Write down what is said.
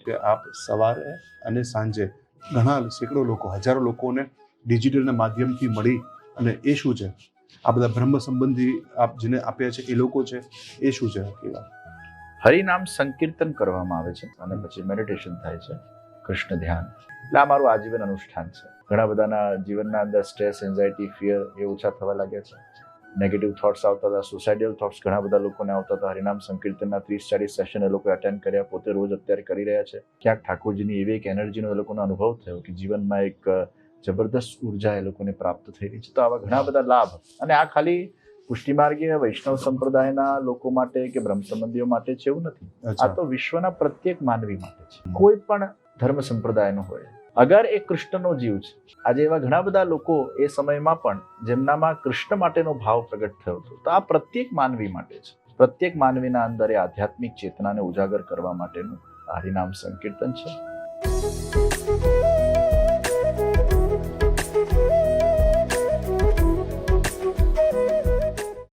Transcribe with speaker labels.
Speaker 1: કે આપ સવારે અને સાંજે ઘણા સેંકડો લોકો, હજારો લોકોને ડિજિટલના માધ્યમથી મળી અને એ શું છે, આ બધા બ્રહ્મ સંબંધી આપ જેને આપ્યા છે એ લોકો છે, એ શું છે આખી વાત?
Speaker 2: હરિનામ સંકીર્તન કરવામાં આવે છે અને પછી મેડિટેશન થાય છે, કૃષ્ણ ધ્યાન. એટલે આ મારું આજીવન અનુષ્ઠાન છે. ઘણા બધાના જીવનના અંદર સ્ટ્રેસ, એન્ઝાયટી, ફિયર એ ઓછા થવા લાગ્યા છે. નેગેટિવ થોટ્સ આવતા હતા, સુસાઇડલ થોટ્સ ઘણા બધા લોકોને આવતા હતા. હરિનામ સંકીર્તનના 30-40 સેશન એ લોકો અટેન્ડ કર્યા, પોતે રોજ અત્યારે કરી રહ્યા છે. ક્યાંક ઠાકોરજીની એવી એક એનર્જીનો એ લોકોનો અનુભવ થયો કે જીવનમાં એક જબરદસ્ત ઉર્જા એ લોકોને પ્રાપ્ત થઈ રહી છે. તો આવા ઘણા બધા લાભ, અને આ ખાલી પુષ્ટિમાર્ગીય વૈષ્ણવ સંપ્રદાયના લોકો માટે કે બ્રહ્મ સંબંધીઓ માટે છે એવું નથી. આ તો વિશ્વના પ્રત્યેક માનવી માટે છે, કોઈ પણ ધર્મ સંપ્રદાયનો હોય. અગર એ કૃષ્ણનો જીવ છે. આજે એવા ઘણા બધા લોકો એ સમયમાં પણ જેમનામાં કૃષ્ણ માટેનો ભાવ પ્રગટ થયો હતો. તો આ પ્રત્યેક માનવી માટે છે. પ્રત્યેક માનવીના અંદર એ આધ્યાત્મિક ચેતનાને ઉજાગર કરવા માટેનું હરિનામ સંકીર્તન છે.